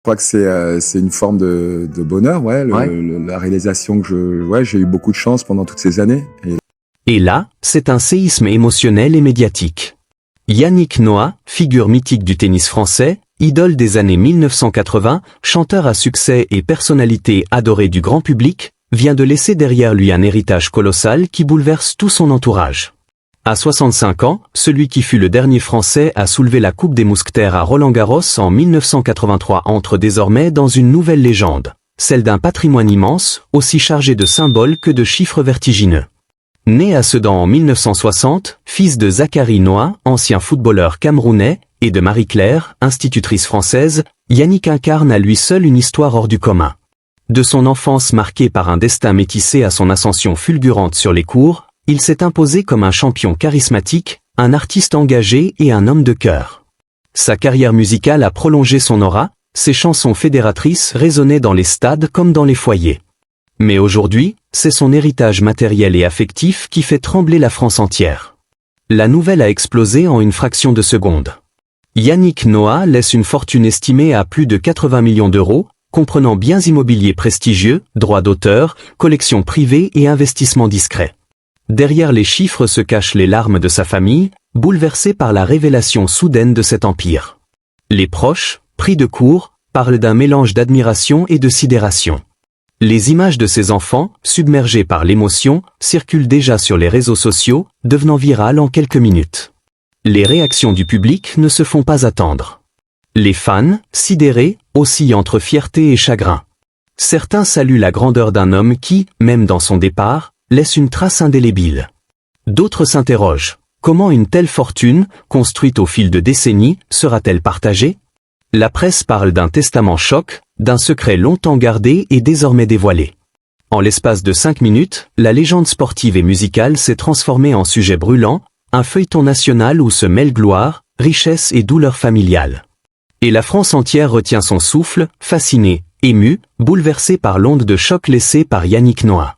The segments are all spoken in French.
Je crois que c'est une forme de bonheur, ouais, la réalisation que j'ai eu beaucoup de chance pendant toutes ces années. Et là, c'est un séisme émotionnel et médiatique. Yannick Noah, figure mythique du tennis français, idole des années 1980, chanteur à succès et personnalité adorée du grand public, vient de laisser derrière lui un héritage colossal qui bouleverse tout son entourage. À 65 ans, celui qui fut le dernier Français à soulever la Coupe des Mousquetaires à Roland-Garros en 1983 entre désormais dans une nouvelle légende, celle d'un patrimoine immense, aussi chargé de symboles que de chiffres vertigineux. Né à Sedan en 1960, fils de Zachary Noah, ancien footballeur camerounais, et de Marie-Claire, institutrice française, Yannick incarne à lui seul une histoire hors du commun. De son enfance marquée par un destin métissé à son ascension fulgurante sur les cours, il s'est imposé comme un champion charismatique, un artiste engagé et un homme de cœur. Sa carrière musicale a prolongé son aura, ses chansons fédératrices résonnaient dans les stades comme dans les foyers. Mais aujourd'hui, c'est son héritage matériel et affectif qui fait trembler la France entière. La nouvelle a explosé en une fraction de seconde. Yannick Noah laisse une fortune estimée à plus de 80 millions d'euros, comprenant biens immobiliers prestigieux, droits d'auteur, collections privées et investissements discrets. Derrière les chiffres se cachent les larmes de sa famille, bouleversée par la révélation soudaine de cet empire. Les proches, pris de court, parlent d'un mélange d'admiration et de sidération. Les images de ses enfants, submergés par l'émotion, circulent déjà sur les réseaux sociaux, devenant virales en quelques minutes. Les réactions du public ne se font pas attendre. Les fans, sidérés, oscillent entre fierté et chagrin. Certains saluent la grandeur d'un homme qui, même dans son départ, laisse une trace indélébile. D'autres s'interrogent. Comment une telle fortune, construite au fil de décennies, sera-t-elle partagée? La presse parle d'un testament choc, d'un secret longtemps gardé et désormais dévoilé. En l'espace de 5 minutes, la légende sportive et musicale s'est transformée en sujet brûlant, un feuilleton national où se mêlent gloire, richesse et douleur familiale. Et la France entière retient son souffle, fascinée, émue, bouleversée par l'onde de choc laissée par Yannick Noah.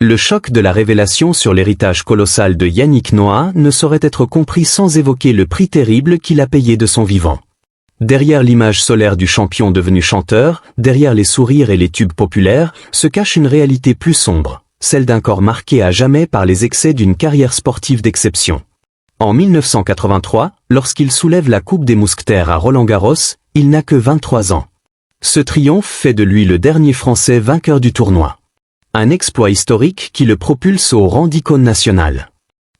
Le choc de la révélation sur l'héritage colossal de Yannick Noah ne saurait être compris sans évoquer le prix terrible qu'il a payé de son vivant. Derrière l'image solaire du champion devenu chanteur, derrière les sourires et les tubes populaires, se cache une réalité plus sombre, celle d'un corps marqué à jamais par les excès d'une carrière sportive d'exception. En 1983, lorsqu'il soulève la Coupe des Mousquetaires à Roland-Garros, il n'a que 23 ans. Ce triomphe fait de lui le dernier Français vainqueur du tournoi. Un exploit historique qui le propulse au rang d'icône nationale.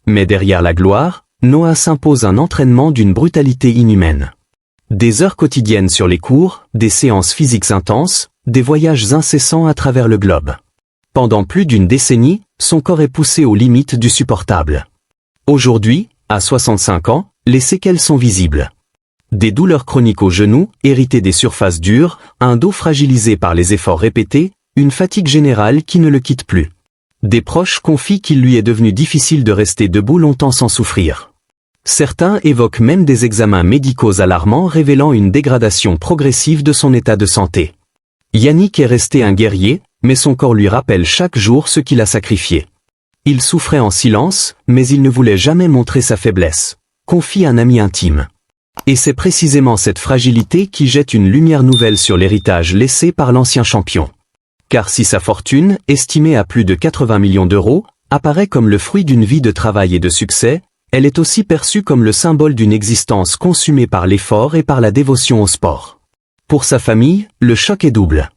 Mais derrière la gloire, Noah s'impose un entraînement d'une brutalité inhumaine. Des heures quotidiennes sur les cours, des séances physiques intenses, des voyages incessants à travers le globe. Pendant plus d'une décennie, son corps est poussé aux limites du supportable. Aujourd'hui, à 65 ans, les séquelles sont visibles. Des douleurs chroniques aux genoux, héritées des surfaces dures, un dos fragilisé par les efforts répétés, une fatigue générale qui ne le quitte plus. Des proches confient qu'il lui est devenu difficile de rester debout longtemps sans souffrir. Certains évoquent même des examens médicaux alarmants révélant une dégradation progressive de son état de santé. Yannick est resté un guerrier, mais son corps lui rappelle chaque jour ce qu'il a sacrifié. Il souffrait en silence, mais il ne voulait jamais montrer sa faiblesse, confie un ami intime. Et c'est précisément cette fragilité qui jette une lumière nouvelle sur l'héritage laissé par l'ancien champion. Car si sa fortune, estimée à plus de 80 millions d'euros, apparaît comme le fruit d'une vie de travail et de succès, elle est aussi perçue comme le symbole d'une existence consumée par l'effort et par la dévotion au sport. Pour sa famille, le choc est double.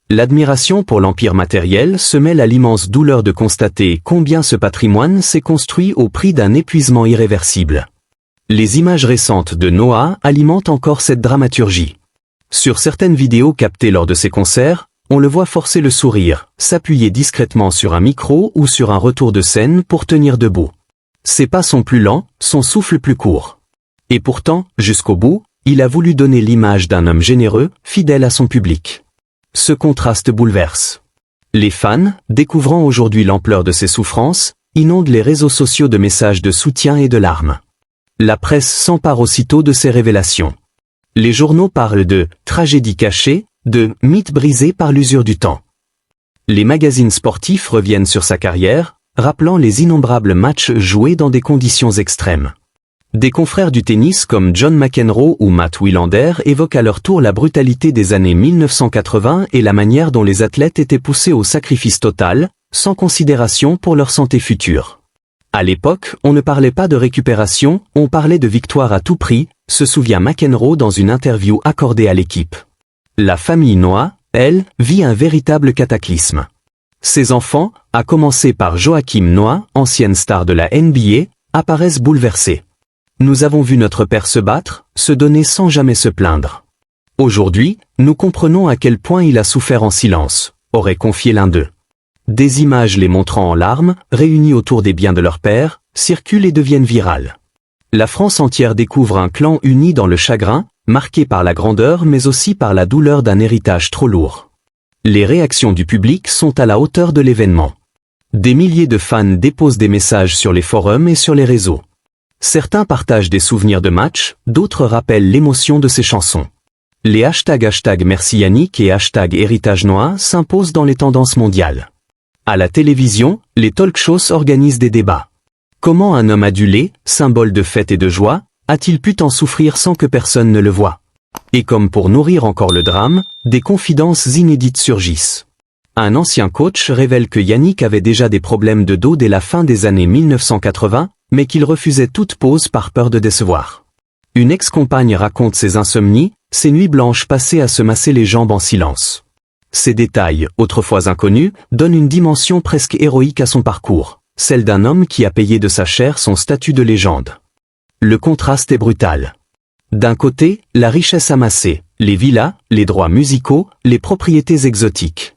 L'admiration pour l'empire matériel se mêle à l'immense douleur de constater combien ce patrimoine s'est construit au prix d'un épuisement irréversible. Les images récentes de Noah alimentent encore cette dramaturgie. Sur certaines vidéos captées lors de ses concerts, on le voit forcer le sourire, s'appuyer discrètement sur un micro ou sur un retour de scène pour tenir debout. Ses pas sont plus lents, son souffle plus court. Et pourtant, jusqu'au bout, il a voulu donner l'image d'un homme généreux, fidèle à son public. Ce contraste bouleverse. Les fans, découvrant aujourd'hui l'ampleur de ses souffrances, inondent les réseaux sociaux de messages de soutien et de larmes. La presse s'empare aussitôt de ces révélations. Les journaux parlent de « tragédie cachée », de « mythe brisé par l'usure du temps ». Les magazines sportifs reviennent sur sa carrière, rappelant les innombrables matchs joués dans des conditions extrêmes. Des confrères du tennis comme John McEnroe ou Matt Wilander évoquent à leur tour la brutalité des années 1980 et la manière dont les athlètes étaient poussés au sacrifice total, sans considération pour leur santé future. À l'époque, on ne parlait pas de récupération, on parlait de victoire à tout prix, se souvient McEnroe dans une interview accordée à l'équipe. La famille Noah, elle, vit un véritable cataclysme. Ses enfants, à commencer par Joachim Noah, ancienne star de la NBA, apparaissent bouleversés. Nous avons vu notre père se battre, se donner sans jamais se plaindre. Aujourd'hui, nous comprenons à quel point il a souffert en silence, aurait confié l'un d'eux. Des images les montrant en larmes, réunies autour des biens de leur père, circulent et deviennent virales. La France entière découvre un clan uni dans le chagrin, marqué par la grandeur mais aussi par la douleur d'un héritage trop lourd. Les réactions du public sont à la hauteur de l'événement. Des milliers de fans déposent des messages sur les forums et sur les réseaux. Certains partagent des souvenirs de matchs, d'autres rappellent l'émotion de ces chansons. Les hashtags Merci Yannick et #Héritage Noah s'imposent dans les tendances mondiales. À la télévision, les talk-shows organisent des débats. Comment un homme adulé, symbole de fête et de joie, a-t-il pu tant souffrir sans que personne ne le voie? Et comme pour nourrir encore le drame, des confidences inédites surgissent. Un ancien coach révèle que Yannick avait déjà des problèmes de dos dès la fin des années 1980, mais qu'il refusait toute pause par peur de décevoir. Une ex-compagne raconte ses insomnies, ses nuits blanches passées à se masser les jambes en silence. Ces détails, autrefois inconnus, donnent une dimension presque héroïque à son parcours, celle d'un homme qui a payé de sa chair son statut de légende. Le contraste est brutal. D'un côté, la richesse amassée, les villas, les droits musicaux, les propriétés exotiques.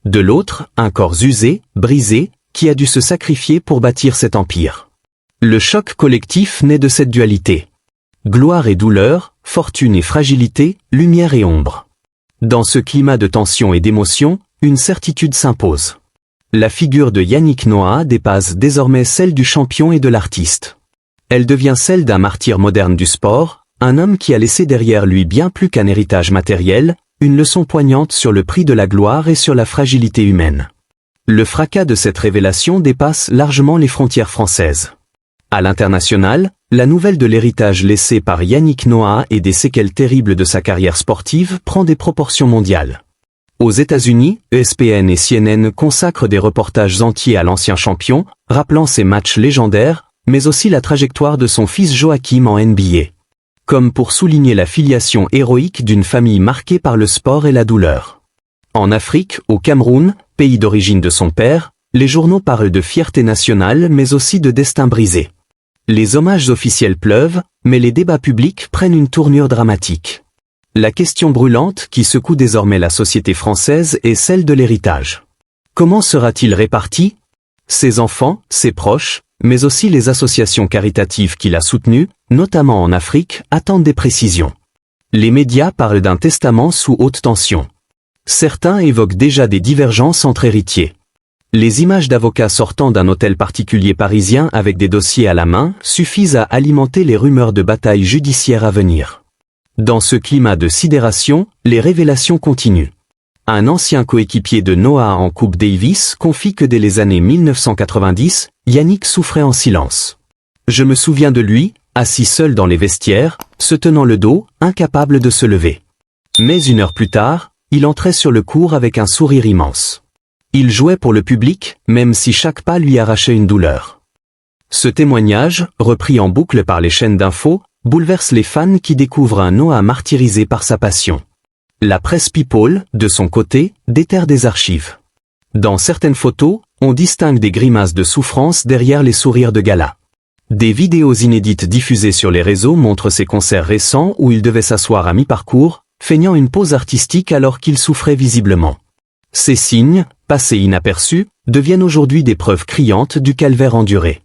De l'autre, un corps usé, brisé, qui a dû se sacrifier pour bâtir cet empire. Le choc collectif naît de cette dualité. Gloire et douleur, fortune et fragilité, lumière et ombre. Dans ce climat de tension et d'émotion, une certitude s'impose. La figure de Yannick Noah dépasse désormais celle du champion et de l'artiste. Elle devient celle d'un martyr moderne du sport, un homme qui a laissé derrière lui bien plus qu'un héritage matériel, une leçon poignante sur le prix de la gloire et sur la fragilité humaine. Le fracas de cette révélation dépasse largement les frontières françaises. À l'international, la nouvelle de l'héritage laissé par Yannick Noah et des séquelles terribles de sa carrière sportive prend des proportions mondiales. Aux États-Unis, ESPN et CNN consacrent des reportages entiers à l'ancien champion, rappelant ses matchs légendaires, mais aussi la trajectoire de son fils Joachim en NBA. Comme pour souligner la filiation héroïque d'une famille marquée par le sport et la douleur. En Afrique, au Cameroun, pays d'origine de son père, les journaux parlent de fierté nationale mais aussi de destin brisé. Les hommages officiels pleuvent, mais les débats publics prennent une tournure dramatique. La question brûlante qui secoue désormais la société française est celle de l'héritage. Comment sera-t-il réparti? Ses enfants, ses proches, mais aussi les associations caritatives qu'il a soutenues, notamment en Afrique, attendent des précisions. Les médias parlent d'un testament sous haute tension. Certains évoquent déjà des divergences entre héritiers. Les images d'avocats sortant d'un hôtel particulier parisien avec des dossiers à la main suffisent à alimenter les rumeurs de batailles judiciaires à venir. Dans ce climat de sidération, les révélations continuent. Un ancien coéquipier de Noah en Coupe Davis confie que dès les années 1990, Yannick souffrait en silence. Je me souviens de lui, assis seul dans les vestiaires, se tenant le dos, incapable de se lever. Mais une heure plus tard, il entrait sur le court avec un sourire immense. Il jouait pour le public, même si chaque pas lui arrachait une douleur. Ce témoignage, repris en boucle par les chaînes d'infos, bouleverse les fans qui découvrent un Noah martyrisé par sa passion. La presse People, de son côté, déterre des archives. Dans certaines photos, on distingue des grimaces de souffrance derrière les sourires de gala. Des vidéos inédites diffusées sur les réseaux montrent ses concerts récents où il devait s'asseoir à mi-parcours, feignant une pause artistique alors qu'il souffrait visiblement. Ces signes, passés inaperçus, deviennent aujourd'hui des preuves criantes du calvaire enduré.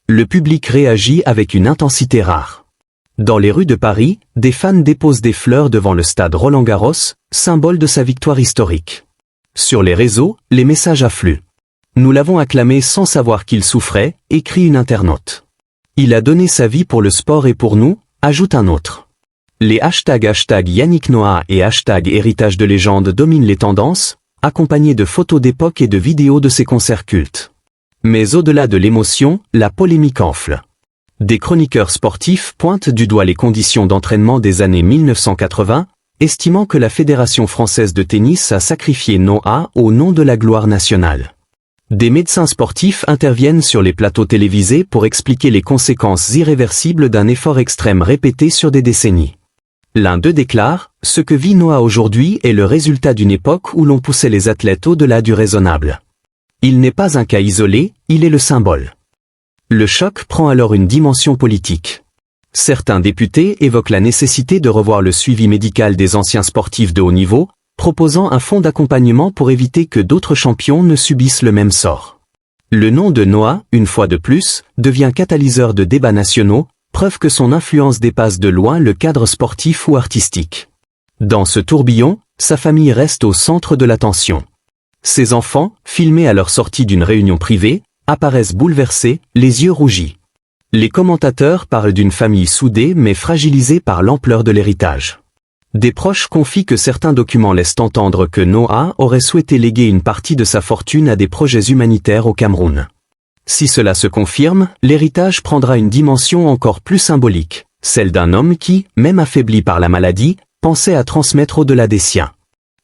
Le public réagit avec une intensité rare. Dans les rues de Paris, des fans déposent des fleurs devant le stade Roland-Garros, symbole de sa victoire historique. Sur les réseaux, les messages affluent. Nous l'avons acclamé sans savoir qu'il souffrait, écrit une internaute. Il a donné sa vie pour le sport et pour nous, ajoute un autre. Les hashtags Yannick Noah et #héritage de légende dominent les tendances, accompagnés de photos d'époque et de vidéos de ses concerts cultes. Mais au-delà de l'émotion, la polémique enfle. Des chroniqueurs sportifs pointent du doigt les conditions d'entraînement des années 1980, estimant que la Fédération française de tennis a sacrifié Noah au nom de la gloire nationale. Des médecins sportifs interviennent sur les plateaux télévisés pour expliquer les conséquences irréversibles d'un effort extrême répété sur des décennies. L'un d'eux déclare « Ce que vit Noah aujourd'hui est le résultat d'une époque où l'on poussait les athlètes au-delà du raisonnable. Il n'est pas un cas isolé, il est le symbole. » Le choc prend alors une dimension politique. Certains députés évoquent la nécessité de revoir le suivi médical des anciens sportifs de haut niveau, proposant un fonds d'accompagnement pour éviter que d'autres champions ne subissent le même sort. Le nom de Noah, une fois de plus, devient catalyseur de débats nationaux, preuve que son influence dépasse de loin le cadre sportif ou artistique. Dans ce tourbillon, sa famille reste au centre de l'attention. Ses enfants, filmés à leur sortie d'une réunion privée, apparaissent bouleversés, les yeux rougis. Les commentateurs parlent d'une famille soudée mais fragilisée par l'ampleur de l'héritage. Des proches confient que certains documents laissent entendre que Noah aurait souhaité léguer une partie de sa fortune à des projets humanitaires au Cameroun. Si cela se confirme, l'héritage prendra une dimension encore plus symbolique, celle d'un homme qui, même affaibli par la maladie, pensait à transmettre au-delà des siens.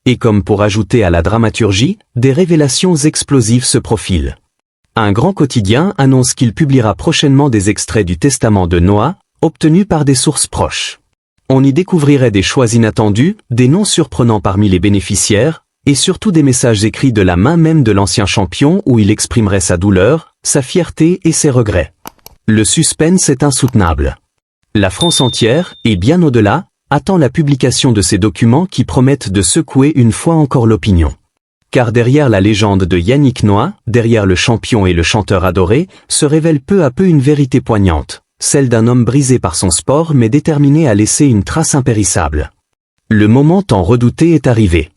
Et comme pour ajouter à la dramaturgie, des révélations explosives se profilent. Un grand quotidien annonce qu'il publiera prochainement des extraits du testament de Noah, obtenus par des sources proches. On y découvrirait des choix inattendus, des noms surprenants parmi les bénéficiaires, et surtout des messages écrits de la main même de l'ancien champion où il exprimerait sa douleur, sa fierté et ses regrets. Le suspense est insoutenable. La France entière, et bien au-delà, attend la publication de ces documents qui promettent de secouer une fois encore l'opinion. Car derrière la légende de Yannick Noah, derrière le champion et le chanteur adoré, se révèle peu à peu une vérité poignante, celle d'un homme brisé par son sport mais déterminé à laisser une trace impérissable. Le moment tant redouté est arrivé.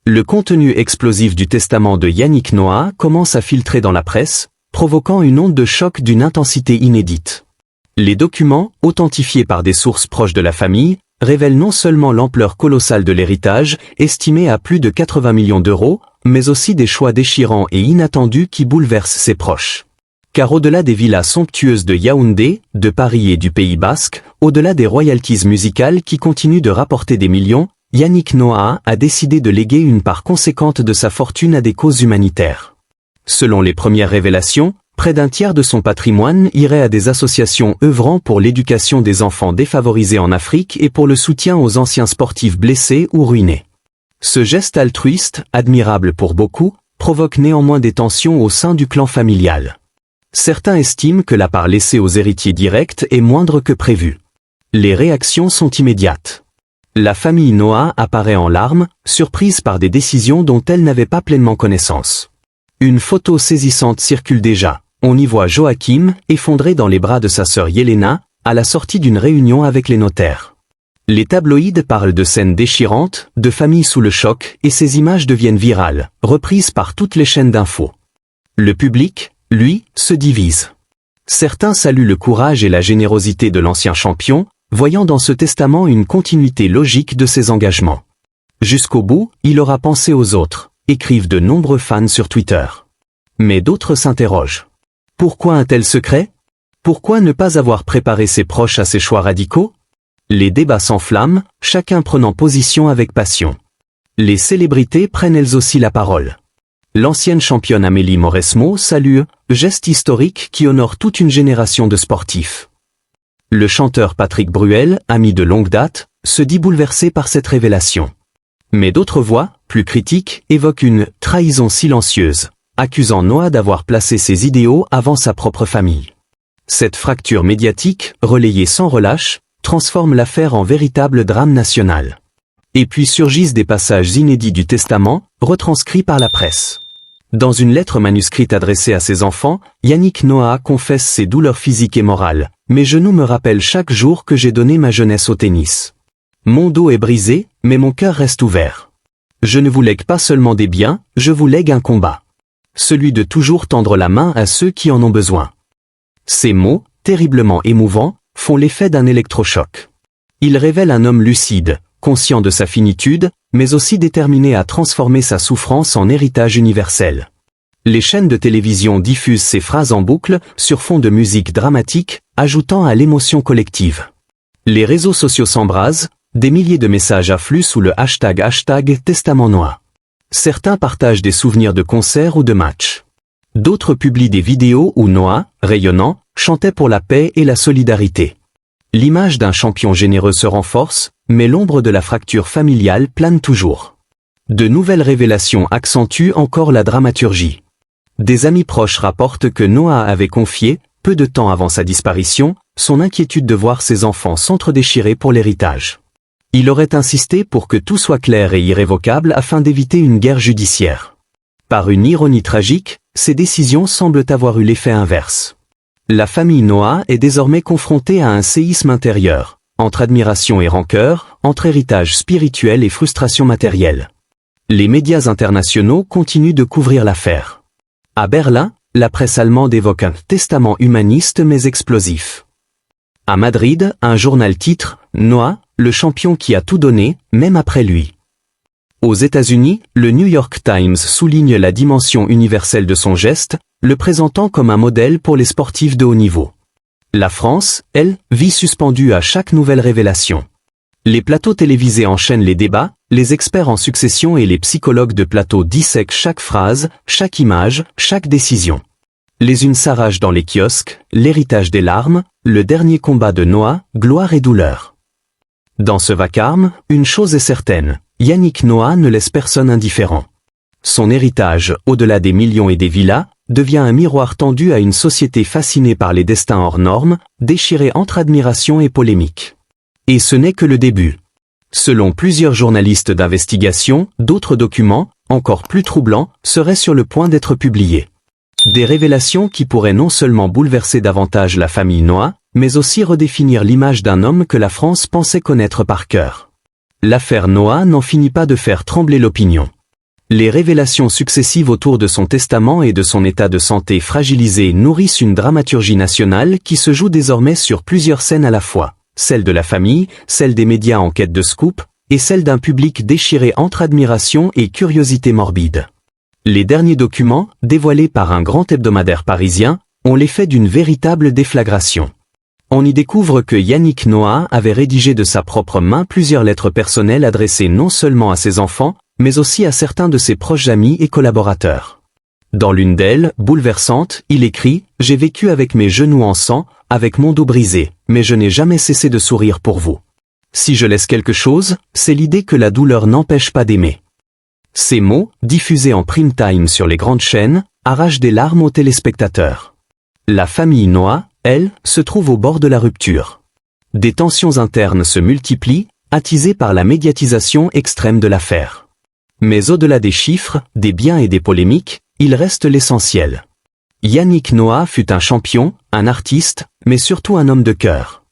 Le contenu explosif du testament de Yannick Noah commence à filtrer dans la presse, provoquant une onde de choc d'une intensité inédite. Les documents, authentifiés par des sources proches de la famille, révèlent non seulement l'ampleur colossale de l'héritage, estimé à plus de 80 millions d'euros, mais aussi des choix déchirants et inattendus qui bouleversent ses proches. Car au-delà des villas somptueuses de Yaoundé, de Paris et du Pays Basque, au-delà des royalties musicales qui continuent de rapporter des millions, Yannick Noah a décidé de léguer une part conséquente de sa fortune à des causes humanitaires. Selon les premières révélations, près d'un tiers de son patrimoine irait à des associations œuvrant pour l'éducation des enfants défavorisés en Afrique et pour le soutien aux anciens sportifs blessés ou ruinés. Ce geste altruiste, admirable pour beaucoup, provoque néanmoins des tensions au sein du clan familial. Certains estiment que la part laissée aux héritiers directs est moindre que prévu. Les réactions sont immédiates. La famille Noah apparaît en larmes, surprise par des décisions dont elle n'avait pas pleinement connaissance. Une photo saisissante circule déjà. On y voit Joachim, effondré dans les bras de sa sœur Yelena, à la sortie d'une réunion avec les notaires. Les tabloïds parlent de scènes déchirantes, de familles sous le choc, et ces images deviennent virales, reprises par toutes les chaînes d'infos. Le public, lui, se divise. Certains saluent le courage et la générosité de l'ancien champion, voyant dans ce testament une continuité logique de ses engagements. Jusqu'au bout, il aura pensé aux autres, écrivent de nombreux fans sur Twitter. Mais d'autres s'interrogent. Pourquoi un tel secret? Pourquoi ne pas avoir préparé ses proches à ces choix radicaux? Les débats s'enflamment, chacun prenant position avec passion. Les célébrités prennent elles aussi la parole. L'ancienne championne Amélie Mauresmo salue « geste historique qui honore toute une génération de sportifs ». Le chanteur Patrick Bruel, ami de longue date, se dit bouleversé par cette révélation. Mais d'autres voix, plus critiques, évoquent une « trahison silencieuse », accusant Noah d'avoir placé ses idéaux avant sa propre famille. Cette fracture médiatique, relayée sans relâche, transforme l'affaire en véritable drame national. Et puis surgissent des passages inédits du testament, retranscrits par la presse. Dans une lettre manuscrite adressée à ses enfants, Yannick Noah confesse ses douleurs physiques et morales. « Mes genoux me rappellent chaque jour que j'ai donné ma jeunesse au tennis. Mon dos est brisé, mais mon cœur reste ouvert. Je ne vous lègue pas seulement des biens, je vous lègue un combat. Celui de toujours tendre la main à ceux qui en ont besoin. » Ces mots, terriblement émouvants, font l'effet d'un électrochoc. Ils révèlent un homme lucide, conscient de sa finitude, mais aussi déterminé à transformer sa souffrance en héritage universel. Les chaînes de télévision diffusent ces phrases en boucle sur fond de musique dramatique, ajoutant à l'émotion collective. Les réseaux sociaux s'embrasent, des milliers de messages affluent sous le hashtag Testament Noah. Certains partagent des souvenirs de concerts ou de matchs. D'autres publient des vidéos où Noah, rayonnant, chantait pour la paix et la solidarité. L'image d'un champion généreux se renforce, mais l'ombre de la fracture familiale plane toujours. De nouvelles révélations accentuent encore la dramaturgie. Des amis proches rapportent que Noah avait confié, peu de temps avant sa disparition, son inquiétude de voir ses enfants s'entre-déchirer pour l'héritage. Il aurait insisté pour que tout soit clair et irrévocable afin d'éviter une guerre judiciaire. Par une ironie tragique, ces décisions semblent avoir eu l'effet inverse. La famille Noah est désormais confrontée à un séisme intérieur, entre admiration et rancœur, entre héritage spirituel et frustration matérielle. Les médias internationaux continuent de couvrir l'affaire. À Berlin, la presse allemande évoque un testament humaniste mais explosif. À Madrid, un journal titre « Noah, le champion qui a tout donné, même après lui ». Aux États-Unis, le New York Times souligne la dimension universelle de son geste, le présentant comme un modèle pour les sportifs de haut niveau. La France, elle, vit suspendue à chaque nouvelle révélation. Les plateaux télévisés enchaînent les débats, les experts en succession et les psychologues de plateau dissèquent chaque phrase, chaque image, chaque décision. Les unes s'arrachent dans les kiosques, l'héritage des larmes, le dernier combat de Noah, gloire et douleur. Dans ce vacarme, une chose est certaine, Yannick Noah ne laisse personne indifférent. Son héritage, au-delà des millions et des villas, devient un miroir tendu à une société fascinée par les destins hors normes, déchirée entre admiration et polémique. Et ce n'est que le début. Selon plusieurs journalistes d'investigation, d'autres documents, encore plus troublants, seraient sur le point d'être publiés. Des révélations qui pourraient non seulement bouleverser davantage la famille Noah, mais aussi redéfinir l'image d'un homme que la France pensait connaître par cœur. L'affaire Noah n'en finit pas de faire trembler l'opinion. Les révélations successives autour de son testament et de son état de santé fragilisé nourrissent une dramaturgie nationale qui se joue désormais sur plusieurs scènes à la fois. Celle de la famille, celle des médias en quête de scoop, et celle d'un public déchiré entre admiration et curiosité morbide. Les derniers documents, dévoilés par un grand hebdomadaire parisien, ont l'effet d'une véritable déflagration. On y découvre que Yannick Noah avait rédigé de sa propre main plusieurs lettres personnelles adressées non seulement à ses enfants, mais aussi à certains de ses proches amis et collaborateurs. Dans l'une d'elles, bouleversante, il écrit « J'ai vécu avec mes genoux en sang, avec mon dos brisé, mais je n'ai jamais cessé de sourire pour vous. Si je laisse quelque chose, c'est l'idée que la douleur n'empêche pas d'aimer. » Ces mots, diffusés en prime time sur les grandes chaînes, arrachent des larmes aux téléspectateurs. La famille Noah, elle, se trouve au bord de la rupture. Des tensions internes se multiplient, attisées par la médiatisation extrême de l'affaire. Mais au-delà des chiffres, des biens et des polémiques, il reste l'essentiel. Yannick Noah fut un champion, un artiste, mais surtout un homme de cœur.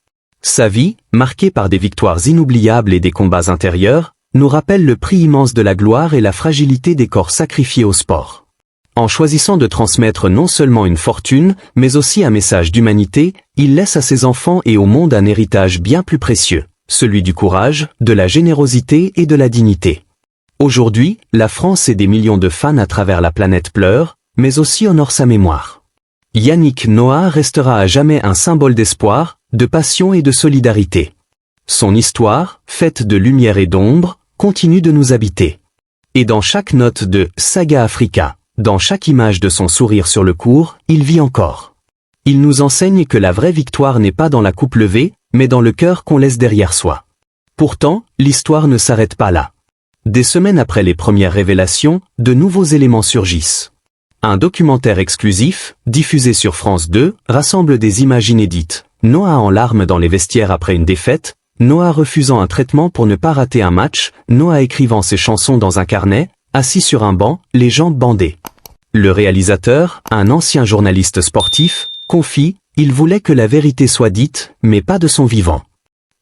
Sa vie, marquée par des victoires inoubliables et des combats intérieurs, nous rappelle le prix immense de la gloire et la fragilité des corps sacrifiés au sport. En choisissant de transmettre non seulement une fortune, mais aussi un message d'humanité, il laisse à ses enfants et au monde un héritage bien plus précieux, celui du courage, de la générosité et de la dignité. Aujourd'hui, la France et des millions de fans à travers la planète pleurent, mais aussi honorent sa mémoire. Yannick Noah restera à jamais un symbole d'espoir, de passion et de solidarité. Son histoire, faite de lumière et d'ombre, continue de nous habiter. Et dans chaque note de « Saga Africa », dans chaque image de son sourire sur le court, il vit encore. Il nous enseigne que la vraie victoire n'est pas dans la coupe levée, mais dans le cœur qu'on laisse derrière soi. Pourtant, l'histoire ne s'arrête pas là. Des semaines après les premières révélations, de nouveaux éléments surgissent. Un documentaire exclusif, diffusé sur France 2, rassemble des images inédites. Noah en larmes dans les vestiaires après une défaite, Noah refusant un traitement pour ne pas rater un match, Noah écrivant ses chansons dans un carnet, assis sur un banc, les jambes bandées. Le réalisateur, un ancien journaliste sportif, confie, il voulait que la vérité soit dite, mais pas de son vivant.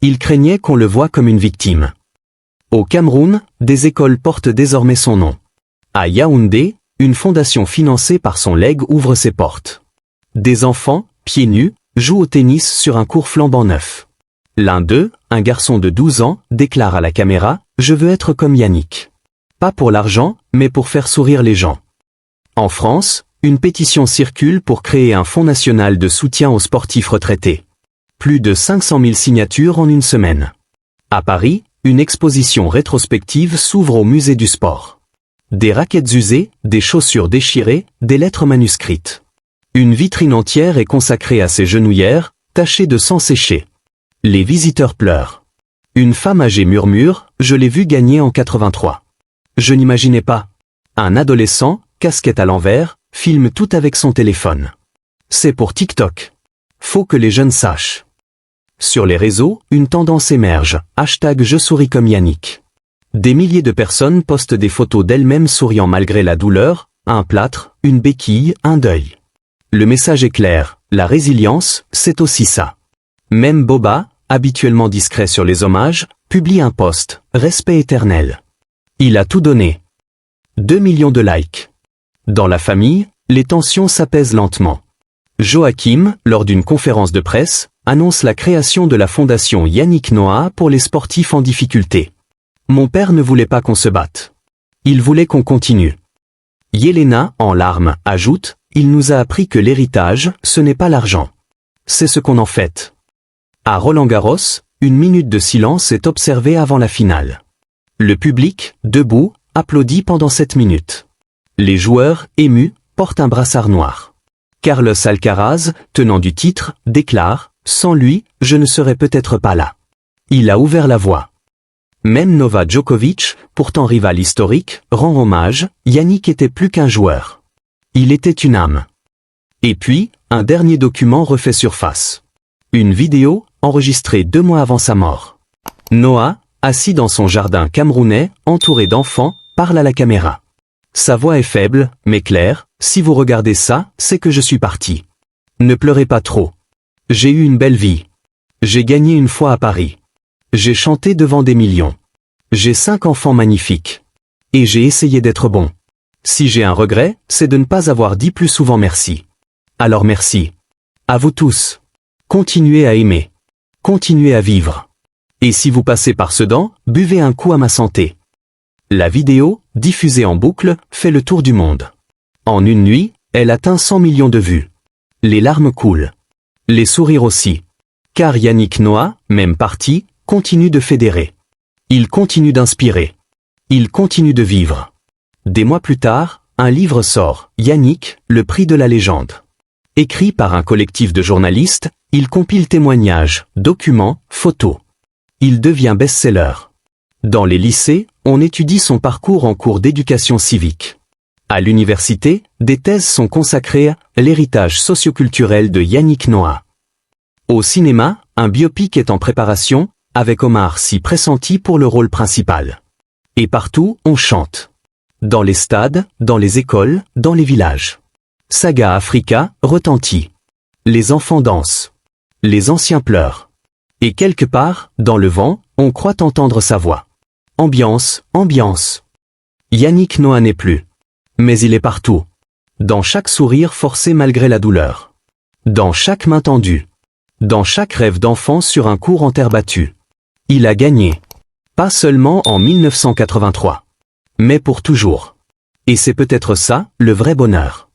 Il craignait qu'on le voie comme une victime. Au Cameroun, des écoles portent désormais son nom. À Yaoundé, une fondation financée par son legs ouvre ses portes. Des enfants, pieds nus, jouent au tennis sur un court flambant neuf. L'un d'eux, un garçon de 12 ans, déclare à la caméra « Je veux être comme Yannick. Pas pour l'argent, mais pour faire sourire les gens. » En France, une pétition circule pour créer un fonds national de soutien aux sportifs retraités. Plus de 500 000 signatures en une semaine. À Paris, une exposition rétrospective s'ouvre au musée du sport. Des raquettes usées, des chaussures déchirées, des lettres manuscrites. Une vitrine entière est consacrée à ces genouillères, tachées de sang séché. Les visiteurs pleurent. Une femme âgée murmure, je l'ai vu gagner en 83. Je n'imaginais pas. Un adolescent, casquette à l'envers, filme tout avec son téléphone. C'est pour TikTok. Faut que les jeunes sachent. Sur les réseaux, une tendance émerge, hashtag je souris comme Yannick. Des milliers de personnes postent des photos d'elles-mêmes souriant malgré la douleur, un plâtre, une béquille, un deuil. Le message est clair, la résilience, c'est aussi ça. Même Boba, habituellement discret sur les hommages, publie un post, respect éternel. Il a tout donné. 2 millions de likes. Dans la famille, les tensions s'apaisent lentement. Joachim, lors d'une conférence de presse, annonce la création de la fondation Yannick Noah pour les sportifs en difficulté. Mon père ne voulait pas qu'on se batte. Il voulait qu'on continue. Yelena, en larmes, ajoute, il nous a appris que l'héritage, ce n'est pas l'argent. C'est ce qu'on en fait. À Roland-Garros, une minute de silence est observée avant la finale. Le public, debout, applaudit pendant 7 minutes. Les joueurs, émus, portent un brassard noir. Carlos Alcaraz, tenant du titre, déclare, sans lui, je ne serais peut-être pas là. Il a ouvert la voie. Même Novak Djokovic, pourtant rival historique, rend hommage, Yannick était plus qu'un joueur. Il était une âme. Et puis, un dernier document refait surface. Une vidéo, enregistrée 2 mois avant sa mort. Noah, assis dans son jardin camerounais, entouré d'enfants, parle à la caméra. Sa voix est faible, mais claire, si vous regardez ça, c'est que je suis parti. Ne pleurez pas trop. J'ai eu une belle vie. J'ai gagné une fois à Paris. J'ai chanté devant des millions. J'ai 5 enfants magnifiques. Et j'ai essayé d'être bon. Si j'ai un regret, c'est de ne pas avoir dit plus souvent merci. Alors merci. À vous tous. Continuez à aimer. Continuez à vivre. Et si vous passez par Sedan, buvez un coup à ma santé. La vidéo, diffusée en boucle, fait le tour du monde. En une nuit, elle atteint 100 millions de vues. Les larmes coulent. Les sourires aussi. Car Yannick Noah, même parti, continue de fédérer. Il continue d'inspirer. Il continue de vivre. Des mois plus tard, un livre sort, Yannick, le prix de la légende. Écrit par un collectif de journalistes, il compile témoignages, documents, photos. Il devient best-seller. Dans les lycées, on étudie son parcours en cours d'éducation civique. À l'université, des thèses sont consacrées à l'héritage socioculturel de Yannick Noah. Au cinéma, un biopic est en préparation, avec Omar Sy pressenti pour le rôle principal. Et partout, on chante. Dans les stades, dans les écoles, dans les villages. Saga Africa retentit. Les enfants dansent. Les anciens pleurent. Et quelque part, dans le vent, on croit entendre sa voix. Ambiance, ambiance. Yannick Noah n'est plus. Mais il est partout. Dans chaque sourire forcé malgré la douleur. Dans chaque main tendue. Dans chaque rêve d'enfant sur un court en terre battue. Il a gagné. Pas seulement en 1983. Mais pour toujours. Et c'est peut-être ça, le vrai bonheur.